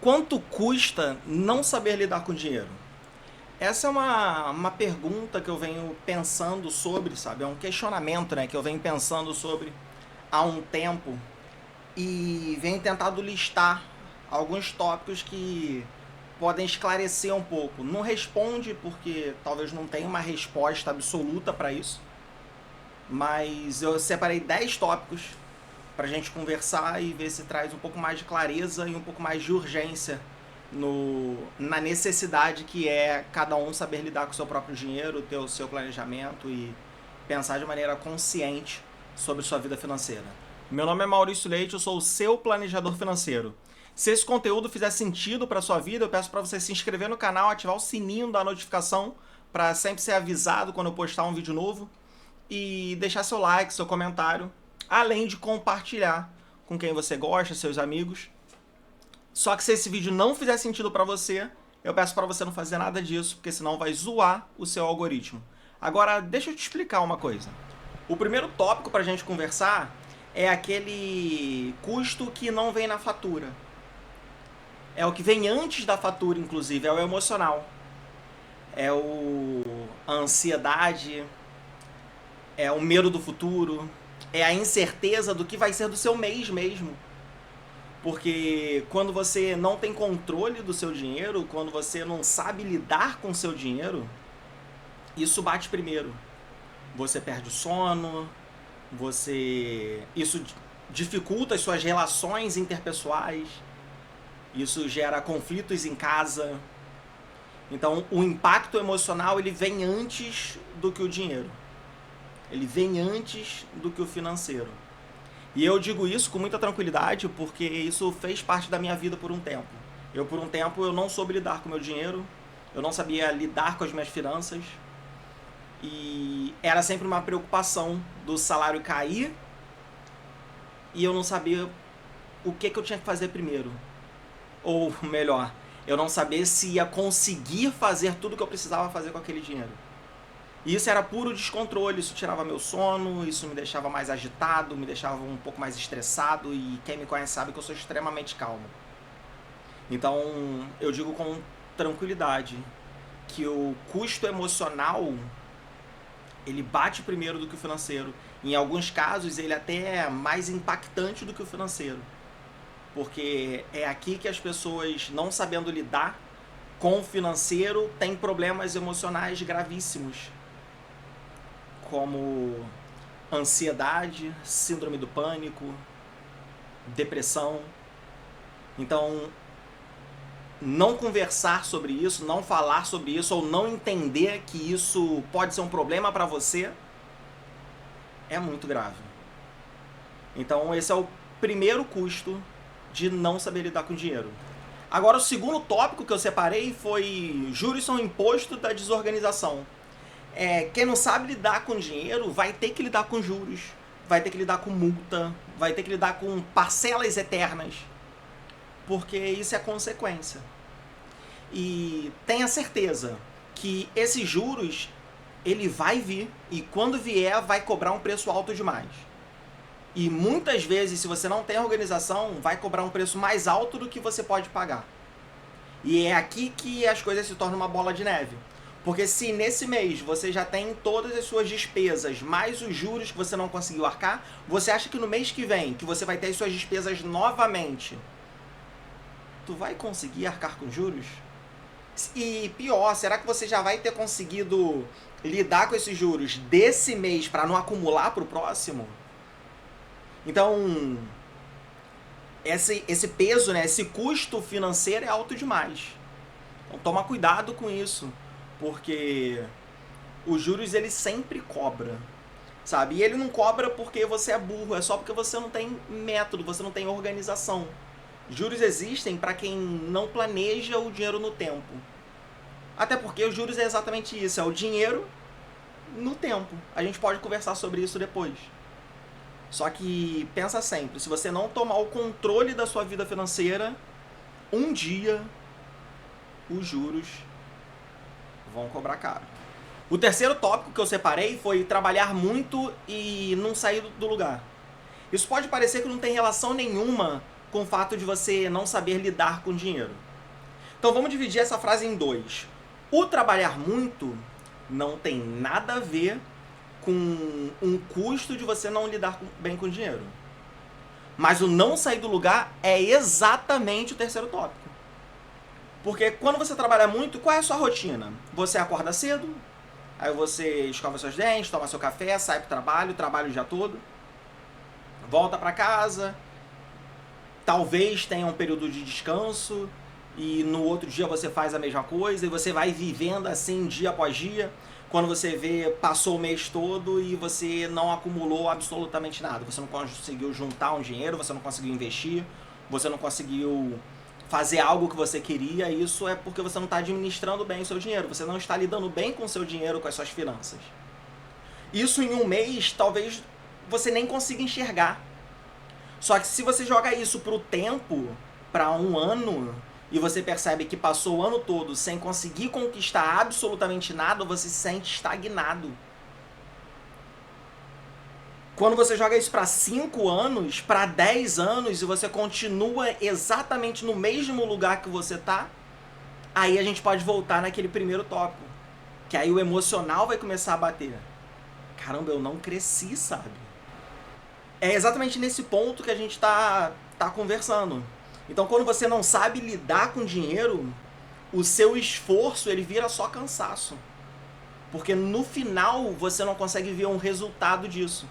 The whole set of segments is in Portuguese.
Quanto custa não saber lidar com dinheiro? Essa é uma pergunta que eu venho pensando sobre, sabe? É um questionamento, né, que eu venho pensando sobre há um tempo e venho tentado listar alguns tópicos que podem esclarecer um pouco. Não responde porque talvez não tenha uma resposta absoluta para isso, mas eu separei 10 tópicos para a gente conversar e ver se traz um pouco mais de clareza e um pouco mais de urgência na necessidade que é cada um saber lidar com o seu próprio dinheiro, ter o seu planejamento e pensar de maneira consciente sobre sua vida financeira. Meu nome é Maurício Leite, eu sou o seu planejador financeiro. Se esse conteúdo fizer sentido para sua vida, eu peço para você se inscrever no canal, ativar o sininho da notificação para sempre ser avisado quando eu postar um vídeo novo e deixar seu like, seu comentário, além de compartilhar com quem você gosta, seus amigos. Só que se esse vídeo não fizer sentido para você, eu peço para você não fazer nada disso, porque senão vai zoar o seu algoritmo. Agora, deixa eu te explicar uma coisa. O primeiro tópico para a gente conversar é aquele custo que não vem na fatura. É o que vem antes da fatura, inclusive, é o emocional. É a ansiedade, é o medo do futuro, é a incerteza do que vai ser do seu mês mesmo. Porque quando você não tem controle do seu dinheiro, quando você não sabe lidar com o seu dinheiro, isso bate primeiro. Você perde o sono, isso dificulta as suas relações interpessoais, isso gera conflitos em casa. Então, o impacto emocional ele vem antes do que o dinheiro. Ele vem antes do que o financeiro. E eu digo isso com muita tranquilidade porque isso fez parte da minha vida por um tempo. Por um tempo, eu não soube lidar com o meu dinheiro, eu não sabia lidar com as minhas finanças. E era sempre uma preocupação do salário cair e eu não sabia o que eu tinha que fazer primeiro. Ou melhor, eu não sabia se ia conseguir fazer tudo o que eu precisava fazer com aquele dinheiro. E isso era puro descontrole, isso tirava meu sono, isso me deixava mais agitado, me deixava um pouco mais estressado e quem me conhece sabe que eu sou extremamente calmo. Então, eu digo com tranquilidade que o custo emocional ele bate primeiro do que o financeiro. Em alguns casos, ele até é mais impactante do que o financeiro. Porque é aqui que as pessoas, não sabendo lidar com o financeiro, têm problemas emocionais gravíssimos, como ansiedade, síndrome do pânico, depressão. Então, não conversar sobre isso, não falar sobre isso ou não entender que isso pode ser um problema para você é muito grave. Então, esse é o primeiro custo de não saber lidar com dinheiro. Agora, o segundo tópico que eu separei foi juros são imposto da desorganização. Quem não sabe lidar com dinheiro vai ter que lidar com juros, vai ter que lidar com multa, vai ter que lidar com parcelas eternas, porque isso é consequência. E tenha certeza que esses juros, ele vai vir e quando vier vai cobrar um preço alto demais. E muitas vezes, se você não tem organização, vai cobrar um preço mais alto do que você pode pagar. E é aqui que as coisas se tornam uma bola de neve. Porque se nesse mês você já tem todas as suas despesas, mais os juros que você não conseguiu arcar, você acha que no mês que vem, que você vai ter as suas despesas novamente, tu vai conseguir arcar com juros? E pior, será que você já vai ter conseguido lidar com esses juros desse mês para não acumular para o próximo? Então, esse peso, né, esse custo financeiro é alto demais. Então toma cuidado com isso, porque os juros ele sempre cobra, sabe? E ele não cobra porque você é burro, é só porque você não tem método, você não tem organização. Juros existem para quem não planeja o dinheiro no tempo. Até porque os juros é exatamente isso, é o dinheiro no tempo. A gente pode conversar sobre isso depois. Só que pensa sempre, se você não tomar o controle da sua vida financeira, um dia os juros vão cobrar caro. O terceiro tópico que eu separei foi trabalhar muito e não sair do lugar. Isso pode parecer que não tem relação nenhuma com o fato de você não saber lidar com dinheiro. Então vamos dividir essa frase em dois. O trabalhar muito não tem nada a ver com um custo de você não lidar bem com dinheiro. Mas o não sair do lugar é exatamente o terceiro tópico. Porque quando você trabalha muito, qual é a sua rotina? Você acorda cedo, aí você escova seus dentes, toma seu café, sai pro trabalho, trabalha o dia todo, volta para casa, talvez tenha um período de descanso, e no outro dia você faz a mesma coisa, e você vai vivendo assim dia após dia. Quando você vê, passou o mês todo e você não acumulou absolutamente nada. Você não conseguiu juntar um dinheiro, você não conseguiu investir, você não conseguiu fazer algo que você queria. Isso é porque você não está administrando bem o seu dinheiro, você não está lidando bem com o seu dinheiro, com as suas finanças. Isso em um mês, talvez você nem consiga enxergar. Só que se você joga isso para o tempo, para um ano, e você percebe que passou o ano todo sem conseguir conquistar absolutamente nada, você se sente estagnado. Quando você joga isso para 5 anos, para 10 anos, e você continua exatamente no mesmo lugar que você tá, aí a gente pode voltar naquele primeiro tópico. Que aí o emocional vai começar a bater. Caramba, eu não cresci, sabe? É exatamente nesse ponto que a gente tá conversando. Então, quando você não sabe lidar com dinheiro, o seu esforço ele vira só cansaço. Porque no final você não consegue ver um resultado disso.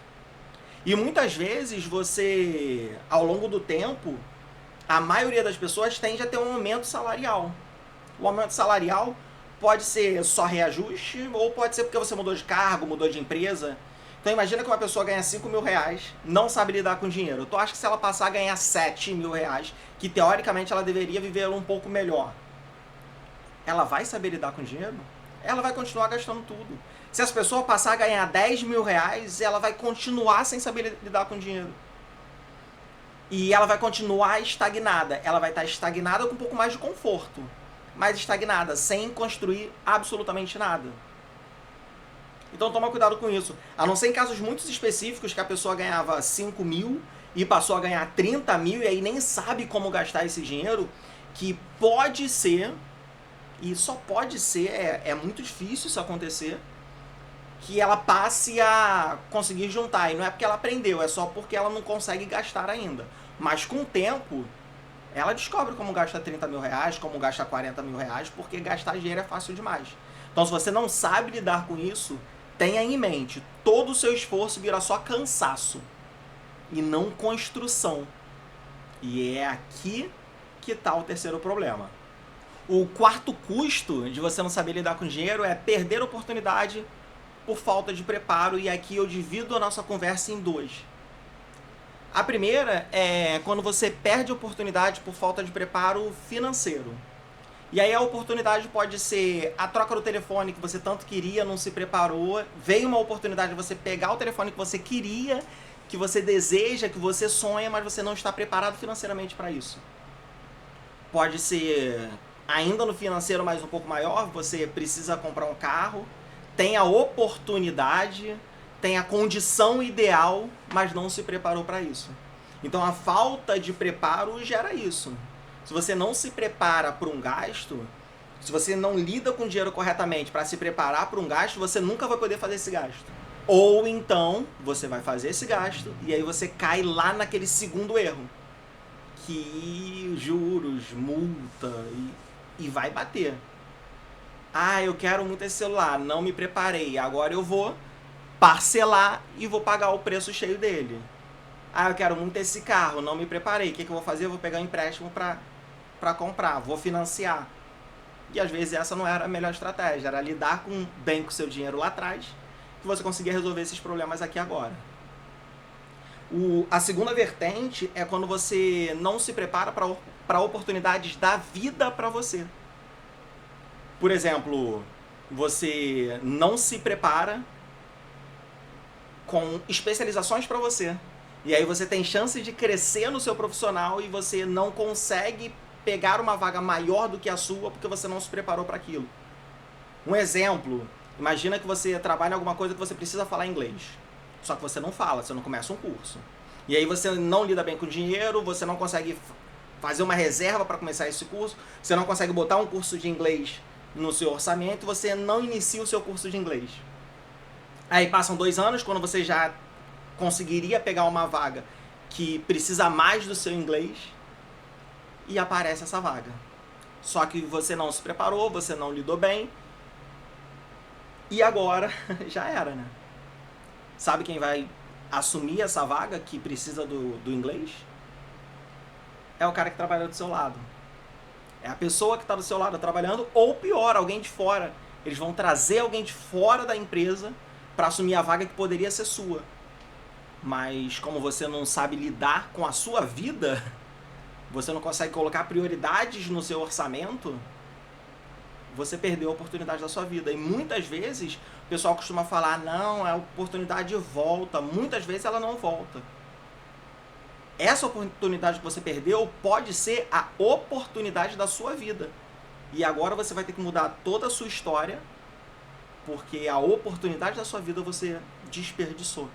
E muitas vezes você, ao longo do tempo, a maioria das pessoas tende a ter um aumento salarial. O aumento salarial pode ser só reajuste, ou pode ser porque você mudou de cargo, mudou de empresa. Então imagina que uma pessoa ganha 5 mil reais, não sabe lidar com dinheiro. Tu acha que se ela passar a ganhar 7 mil reais, que teoricamente ela deveria viver um pouco melhor, ela vai saber lidar com dinheiro? Ela vai continuar gastando tudo. Se essa pessoa passar a ganhar 10 mil reais, ela vai continuar sem saber lidar com dinheiro. E ela vai continuar estagnada. Ela vai estar estagnada com um pouco mais de conforto, mas estagnada, sem construir absolutamente nada. Então toma cuidado com isso. A não ser em casos muito específicos que a pessoa ganhava 5 mil e passou a ganhar 30 mil e aí nem sabe como gastar esse dinheiro, que pode ser, e só pode ser, é muito difícil isso acontecer, que ela passe a conseguir juntar. E não é porque ela aprendeu, é só porque ela não consegue gastar ainda. Mas com o tempo, ela descobre como gasta 30 mil reais, como gasta 40 mil reais, porque gastar dinheiro é fácil demais. Então se você não sabe lidar com isso, tenha em mente, todo o seu esforço vira só cansaço e não construção. E é aqui que está o terceiro problema. O quarto custo de você não saber lidar com dinheiro é perder oportunidade por falta de preparo, e aqui eu divido a nossa conversa em dois. A primeira é quando você perde oportunidade por falta de preparo financeiro. E aí a oportunidade pode ser a troca do telefone que você tanto queria, não se preparou. Veio uma oportunidade de você pegar o telefone que você queria, que você deseja, que você sonha, mas você não está preparado financeiramente para isso. Pode ser ainda no financeiro mais um pouco maior, você precisa comprar um carro, tem a oportunidade, tem a condição ideal, mas não se preparou para isso. Então a falta de preparo gera isso. Se você não se prepara para um gasto, se você não lida com o dinheiro corretamente para se preparar para um gasto, você nunca vai poder fazer esse gasto. Ou então, você vai fazer esse gasto e aí você cai lá naquele segundo erro, que juros, multa e vai bater. Ah, eu quero muito esse celular, não me preparei, agora eu vou parcelar e vou pagar o preço cheio dele. Ah, eu quero muito esse carro, não me preparei, o que eu vou fazer? Eu vou pegar um empréstimo para comprar, vou financiar. E às vezes essa não era a melhor estratégia, era lidar bem com o seu dinheiro lá atrás, que você conseguia resolver esses problemas aqui agora. A segunda vertente é quando você não se prepara para oportunidades da vida para você. Por exemplo, você não se prepara com especializações para você. E aí você tem chance de crescer no seu profissional e você não consegue pegar uma vaga maior do que a sua porque você não se preparou para aquilo. Um exemplo, imagina que você trabalha em alguma coisa que você precisa falar inglês. Só que você não fala, você não começa um curso. E aí você não lida bem com o dinheiro, você não consegue fazer uma reserva para começar esse curso, você não consegue botar um curso de inglês no seu orçamento, você não inicia o seu curso de inglês. Aí passam 2 anos, quando você já conseguiria pegar uma vaga que precisa mais do seu inglês, e aparece essa vaga. Só que você não se preparou, você não lidou bem, e agora já era, né? Sabe quem vai assumir essa vaga que precisa do inglês? É o cara que trabalha do seu lado. É a pessoa que está do seu lado trabalhando, ou pior, alguém de fora. Eles vão trazer alguém de fora da empresa para assumir a vaga que poderia ser sua. Mas como você não sabe lidar com a sua vida, você não consegue colocar prioridades no seu orçamento, você perdeu a oportunidade da sua vida. E muitas vezes o pessoal costuma falar, não, a oportunidade volta. Muitas vezes ela não volta. Essa oportunidade que você perdeu pode ser a oportunidade da sua vida. E agora você vai ter que mudar toda a sua história, porque a oportunidade da sua vida você desperdiçou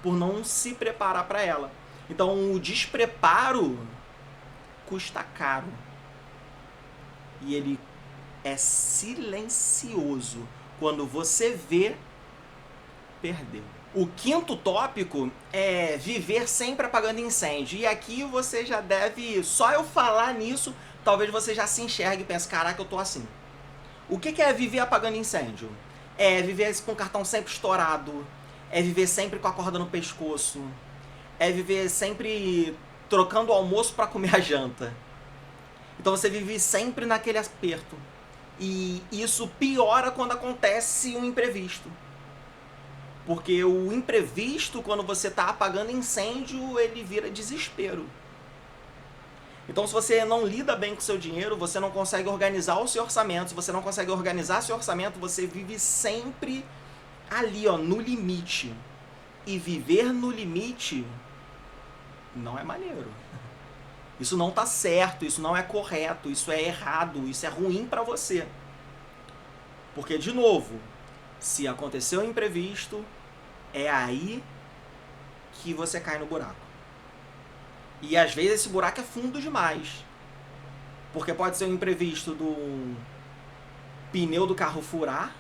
por não se preparar para ela. Então o despreparo custa caro. E ele é silencioso. Quando você vê, perdeu. O quinto tópico é viver sempre apagando incêndio. E aqui você já deve... Só eu falar nisso, talvez você já se enxergue e pense, caraca, eu tô assim. O que é viver apagando incêndio? É viver com o cartão sempre estourado. É viver sempre com a corda no pescoço. É viver sempre trocando o almoço para comer a janta. Então você vive sempre naquele aperto. E isso piora quando acontece um imprevisto. Porque o imprevisto, quando você está apagando incêndio, ele vira desespero. Então, se você não lida bem com o seu dinheiro, você não consegue organizar o seu orçamento. Se você não consegue organizar seu orçamento, você vive sempre ali, ó, no limite. E viver no limite não é maneiro. Isso não tá certo, isso não é correto, isso é errado, isso é ruim para você. Porque, de novo, se aconteceu um imprevisto, é aí que você cai no buraco. E às vezes esse buraco é fundo demais. Porque pode ser um imprevisto do pneu do carro furar,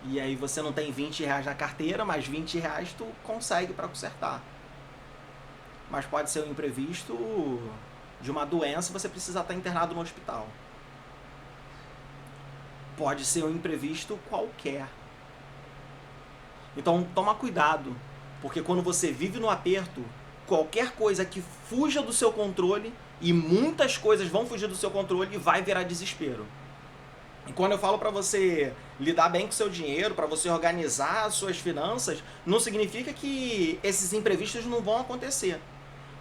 e aí você não tem 20 reais na carteira, mas 20 reais tu consegue para consertar. Mas pode ser um imprevisto de uma doença e você precisa estar internado no hospital. Pode ser um imprevisto qualquer. Então toma cuidado, porque quando você vive no aperto, qualquer coisa que fuja do seu controle, e muitas coisas vão fugir do seu controle, vai virar desespero. E quando eu falo para você lidar bem com o seu dinheiro, para você organizar as suas finanças, não significa que esses imprevistos não vão acontecer.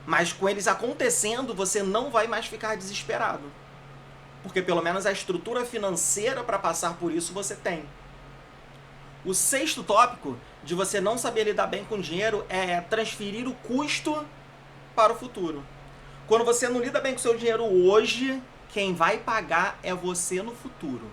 Mas com eles acontecendo, você não vai mais ficar desesperado. Porque pelo menos a estrutura financeira para passar por isso você tem. O sexto tópico de você não saber lidar bem com o dinheiro é transferir o custo para o futuro. Quando você não lida bem com o seu dinheiro hoje, quem vai pagar é você no futuro.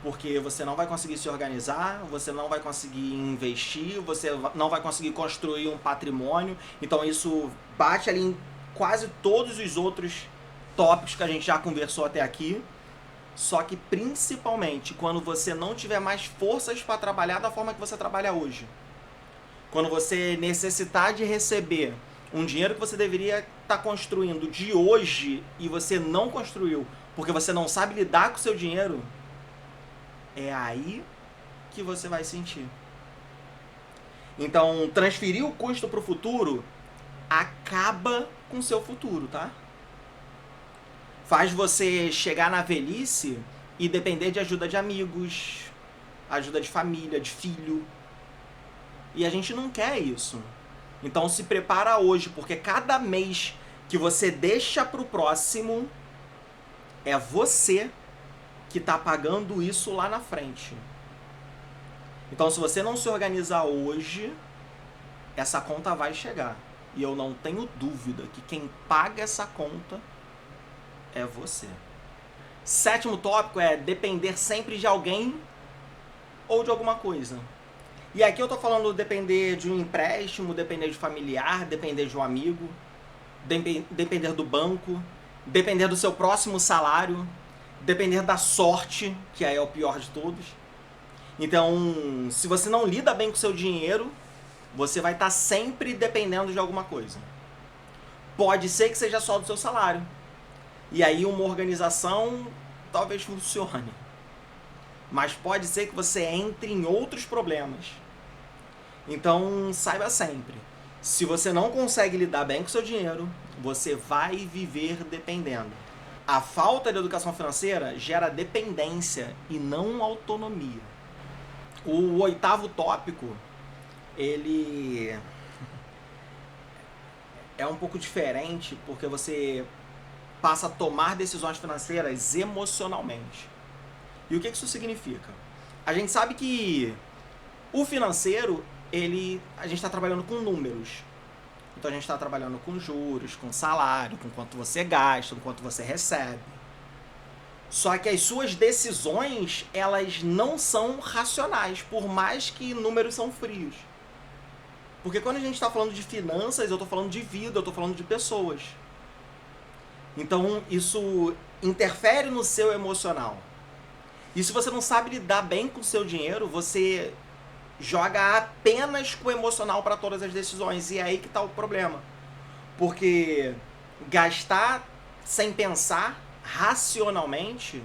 Porque você não vai conseguir se organizar, você não vai conseguir investir, você não vai conseguir construir um patrimônio. Então isso bate ali em quase todos os outros tópicos que a gente já conversou até aqui. Só que principalmente quando você não tiver mais forças para trabalhar da forma que você trabalha hoje. Quando você necessitar de receber um dinheiro que você deveria estar construindo de hoje e você não construiu porque você não sabe lidar com o seu dinheiro, é aí que você vai sentir. Então, transferir o custo para o futuro acaba com o seu futuro, tá? Faz você chegar na velhice e depender de ajuda de amigos, ajuda de família, de filho. E a gente não quer isso. Então se prepara hoje, porque cada mês que você deixa para o próximo, é você que está pagando isso lá na frente. Então se você não se organizar hoje, essa conta vai chegar. E eu não tenho dúvida que quem paga essa conta é você. Sétimo tópico é depender sempre de alguém ou de alguma coisa. E aqui eu tô falando depender de um empréstimo, depender de familiar, depender de um amigo, depender do banco, depender do seu próximo salário, depender da sorte, que aí é o pior de todos. Então, se você não lida bem com o seu dinheiro, você vai estar sempre dependendo de alguma coisa. Pode ser que seja só do seu salário. E aí uma organização talvez funcione. Mas pode ser que você entre em outros problemas. Então, saiba sempre, se você não consegue lidar bem com o seu dinheiro, você vai viver dependendo. A falta de educação financeira gera dependência e não autonomia. O 8º tópico, ele é um pouco diferente porque você passa a tomar decisões financeiras emocionalmente. E o que isso significa? A gente sabe que o financeiro, a gente está trabalhando com números. Então a gente está trabalhando com juros, com salário, com quanto você gasta, com quanto você recebe. Só que as suas decisões, elas não são racionais, por mais que números são frios. Porque quando a gente está falando de finanças, eu estou falando de vida, eu estou falando de pessoas. Então isso interfere no seu emocional. E se você não sabe lidar bem com o seu dinheiro, você joga apenas com o emocional para todas as decisões. E é aí que está o problema. Porque gastar sem pensar racionalmente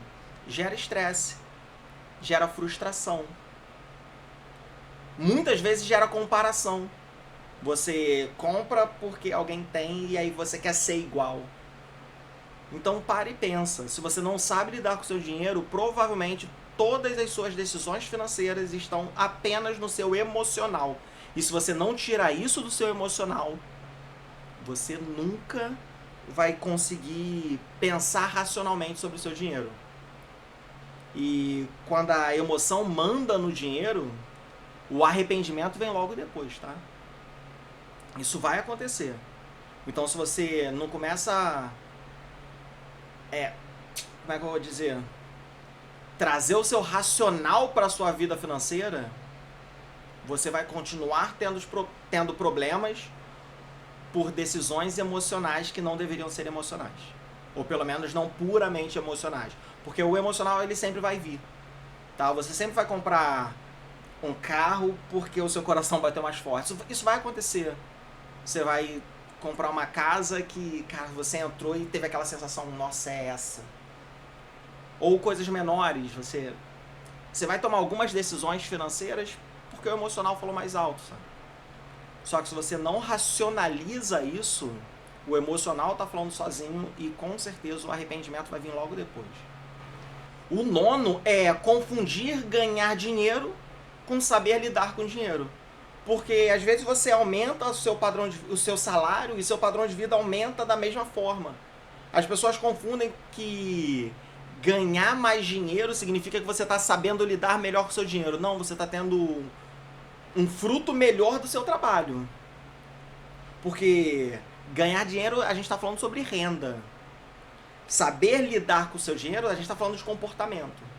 gera estresse, gera frustração. Muitas vezes gera comparação. Você compra porque alguém tem e aí você quer ser igual. Então pare e pensa. Se você não sabe lidar com o seu dinheiro, provavelmente todas as suas decisões financeiras estão apenas no seu emocional. E se você não tirar isso do seu emocional, você nunca vai conseguir pensar racionalmente sobre o seu dinheiro. E quando a emoção manda no dinheiro, o arrependimento vem logo depois, tá? Isso vai acontecer. Então se você não começa como é que eu vou dizer? Trazer o seu racional para a sua vida financeira, você vai continuar tendo problemas por decisões emocionais que não deveriam ser emocionais. Ou pelo menos não puramente emocionais. Porque o emocional, ele sempre vai vir. Tá? Você sempre vai comprar um carro porque o seu coração bateu mais forte. Isso vai acontecer. Você vai comprar uma casa que, cara, você entrou e teve aquela sensação, nossa, é essa. Ou coisas menores, você vai tomar algumas decisões financeiras porque o emocional falou mais alto, sabe? Só que se você não racionaliza isso, o emocional tá falando sozinho e com certeza o arrependimento vai vir logo depois. O 9º é confundir ganhar dinheiro com saber lidar com dinheiro. Porque às vezes você aumenta o seu salário e seu padrão de vida aumenta da mesma forma. As pessoas confundem que ganhar mais dinheiro significa que você está sabendo lidar melhor com o seu dinheiro. Não, você está tendo um fruto melhor do seu trabalho. Porque ganhar dinheiro, a gente está falando sobre renda. Saber lidar com o seu dinheiro, a gente está falando de comportamento.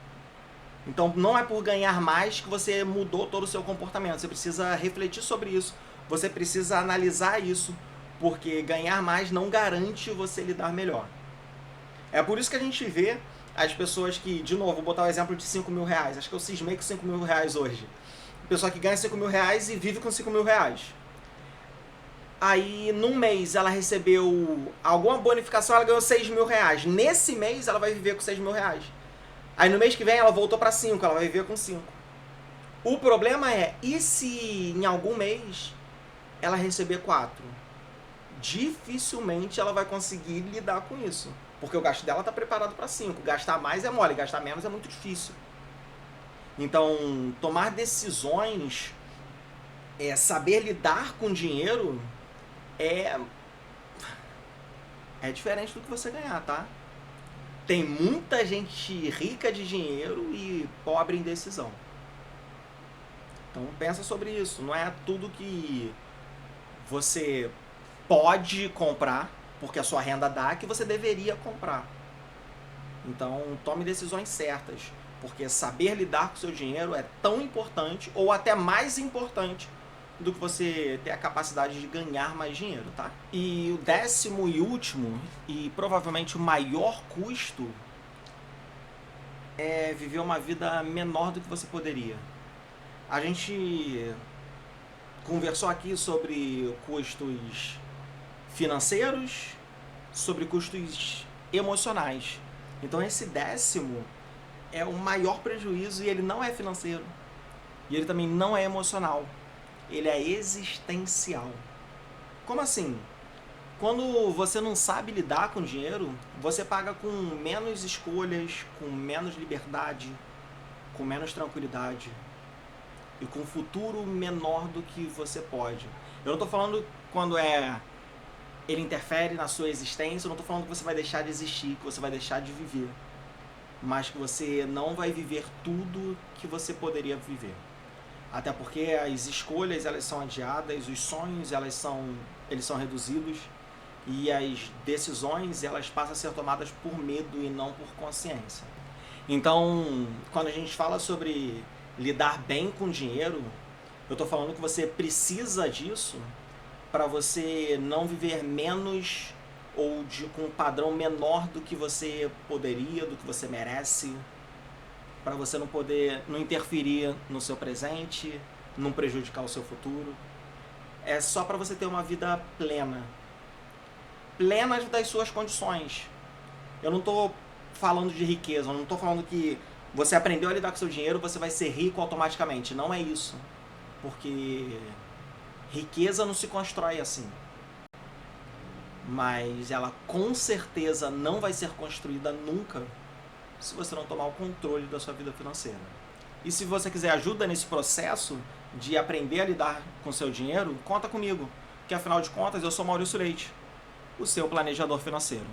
Então não é por ganhar mais que você mudou todo o seu comportamento. Você precisa refletir sobre isso. Você precisa analisar isso. Porque ganhar mais não garante você lidar melhor. É por isso que a gente vê as pessoas que, de novo, vou botar o exemplo de 5 mil reais. Acho que eu cismei com 5 mil reais hoje. Pessoa que ganha 5 mil reais e vive com 5 mil reais. Aí, num mês, ela recebeu alguma bonificação, ela ganhou 6 mil reais. Nesse mês, ela vai viver com 6 mil reais. Aí, no mês que vem, ela voltou para 5, ela vai viver com 5. O problema é, e se em algum mês ela receber 4? Dificilmente ela vai conseguir lidar com isso. Porque o gasto dela está preparado para 5. Gastar mais é mole, gastar menos é muito difícil. Então, tomar decisões, saber lidar com dinheiro é diferente do que você ganhar, tá? Tem muita gente rica de dinheiro e pobre em decisão. Então pensa sobre isso. Não é tudo que você pode comprar, porque a sua renda dá, que você deveria comprar. Então tome decisões certas. Porque saber lidar com o seu dinheiro é tão importante ou até mais importante do que você ter a capacidade de ganhar mais dinheiro, tá? E o 10º e último, e provavelmente o maior custo, é viver uma vida menor do que você poderia. A gente conversou aqui sobre custos financeiros, sobre custos emocionais. Então esse 10º é o maior prejuízo e ele não é financeiro. E ele também não é emocional. Ele é existencial. Como assim? Quando você não sabe lidar com dinheiro, você paga com menos escolhas, com menos liberdade, com menos tranquilidade e com um futuro menor do que você pode. Eu não estou falando quando ele interfere na sua existência, eu não estou falando que você vai deixar de existir, que você vai deixar de viver, mas que você não vai viver tudo que você poderia viver. Até porque as escolhas elas são adiadas, os sonhos eles são reduzidos e as decisões elas passam a ser tomadas por medo e não por consciência. Então, quando a gente fala sobre lidar bem com dinheiro, eu estou falando que você precisa disso para você não viver menos ou com um padrão menor do que você poderia, do que você merece, para você não interferir no seu presente, não prejudicar o seu futuro. É só para você ter uma vida plena das suas condições. Eu não estou falando de riqueza, eu não estou falando que você aprendeu a lidar com seu dinheiro, você vai ser rico automaticamente. Não é isso. Porque riqueza não se constrói assim. Mas ela com certeza não vai ser construída nunca se você não tomar o controle da sua vida financeira. E se você quiser ajuda nesse processo de aprender a lidar com seu dinheiro, conta comigo. Que afinal de contas eu sou Maurício Leite, o seu planejador financeiro.